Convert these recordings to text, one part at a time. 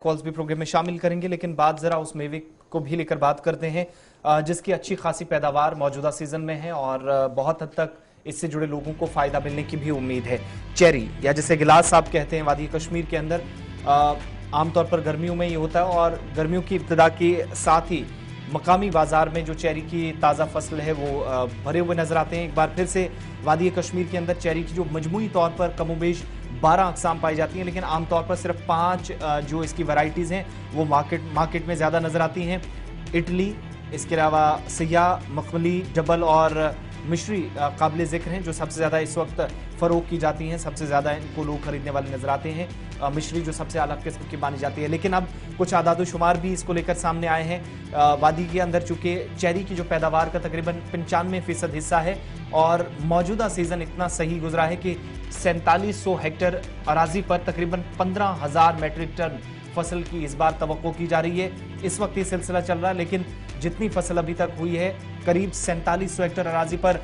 Calls भी programme में शामिल करेंगे, लेकिन बात जरा उस मेवे को भी लेकर बात करते हैं जिसकी अच्छी खासी पैदावार मौजूदा सीजन में है और बहुत हद तक इससे जुड़े लोगों को फायदा मिलने की भी उम्मीद है। चेरी या जिसे गिलास आप कहते हैं, वादी कश्मीर के अंदर आमतौर पर गर्मियों में ये होता है और गर्मियों की इब्तिदा के साथ ही मकामी बाजार में जो चेरी की ताज़ा फसल है वो भरे हुए नजर आते हैं। एक बार फिर से वादी कश्मीर के अंदर चेरी की जो मजमूई तौर पर कमोबेश 12 अक़साम पाई जाती हैं, लेकिन आमतौर पर सिर्फ 5 जो इसकी वैरायटीज़ हैं वो मार्केट में ज़्यादा नज़र आती हैं। इटली, इसके अलावा सियाह, मखमली, जबल और मिश्री काबिल ज़िक्र हैं जो सबसे ज़्यादा इस वक्त फ़रोग की जाती हैं। सबसे ज़्यादा इनको लोग खरीदने वाले नज़र आते हैं। मिश्री जो सबसे अलग किस्म की मानी जाती है, लेकिन अब कुछ आदाद शुमार भी इसको लेकर सामने आए हैं। वादी के अंदर चूँकि चेरी की जो पैदावार का तकरीबन 95% हिस्सा है और मौजूदा सीज़न इतना सही गुजरा है कि 4700 हेक्टेयर अराजी पर तकरीबन 15,000 मेट्रिक टन फसल की इस बार तवक्को की जा रही है। इस वक्त ये सिलसिला चल रहा है, लेकिन जितनी फसल अभी तक हुई है करीब 4700 हेक्टेयर अराजी पर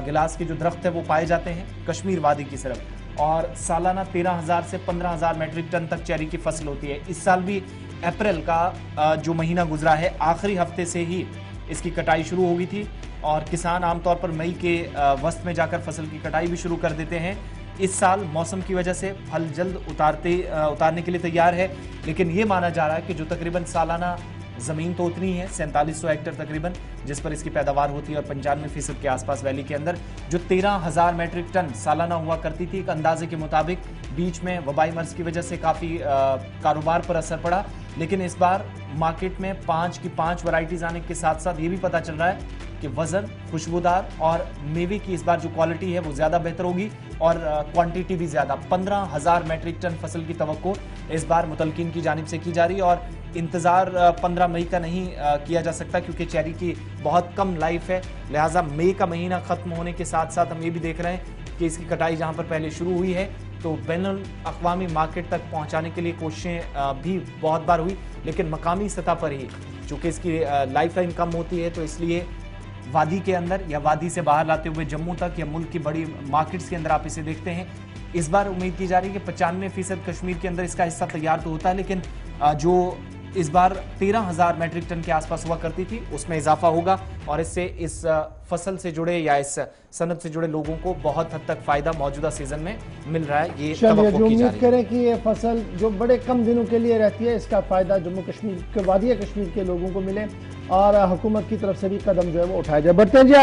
गिलास के जो दरख्त है वो पाए जाते हैं कश्मीर वादी की तरफ, और सालाना 13,000 से 15,000 मेट्रिक टन तक चेरी की फसल होती है। इस साल भी अप्रैल का जो महीना गुजरा है आखिरी हफ्ते से ही इसकी कटाई शुरू हो गई थी और किसान आमतौर पर मई के वस्त में जाकर फसल की कटाई भी शुरू कर देते हैं। इस साल मौसम की वजह से फल जल्द उतारने के लिए तैयार है, लेकिन ये माना जा रहा है कि जो तकरीबन सालाना ज़मीन तो उतनी है 4700 हेक्टेयर तकरीबन जिस पर इसकी पैदावार होती है और 95% के आसपास वैली के अंदर जो 13,000 मेट्रिक टन सालाना हुआ करती थी, एक अंदाजे के मुताबिक बीच में वबाई मर्ज की वजह से काफ़ी कारोबार पर असर पड़ा। लेकिन इस बार मार्केट में 5 की 5 वैरायटीज़ आने के साथ साथ ये भी पता चल रहा है कि वज़न, खुशबूदार और मेवे की इस बार जो क्वालिटी है वो ज़्यादा बेहतर होगी और क्वांटिटी भी ज़्यादा। 15,000 मेट्रिक टन फसल की तवक्को इस बार मुतलकिन की जानिब से की जा रही है और इंतज़ार 15 मई का नहीं किया जा सकता क्योंकि चेरी की बहुत कम लाइफ है। लिहाजा मई का महीना ख़त्म होने के साथ साथ हम ये भी देख रहे हैं कि इसकी कटाई जहाँ पर पहले शुरू हुई है तो बैनुल अक़वामी मार्केट तक पहुँचाने के लिए कोशिशें भी बहुत बार हुई, लेकिन मकामी सतह पर ही चूँकि इसकी लाइफ लाइन कम होती है तो इसलिए वादी के अंदर या वादी से बाहर लाते हुए जम्मू तक या मुल्क की बड़ी मार्केट्स के अंदर आप इसे देखते हैं। इस बार उम्मीद की जा रही है कि 95% कश्मीर के अंदर इसका हिस्सा तैयार तो होता है, लेकिन जो इस बार 13,000 मेट्रिक टन के आसपास हुआ करती थी उसमें इजाफा होगा और इससे इस फसल से जुड़े या इस सनत से जुड़े लोगों को बहुत हद तक फायदा मौजूदा सीजन में मिल रहा है। ये उम्मीद करें कि ये फसल जो बड़े कम दिनों के लिए रहती है इसका फायदा जम्मू कश्मीर के वादी कश्मीर के लोगों को मिले और हुकूमत की तरफ से भी कदम जो है वो उठाया जाए। बढ़ते हैं जी।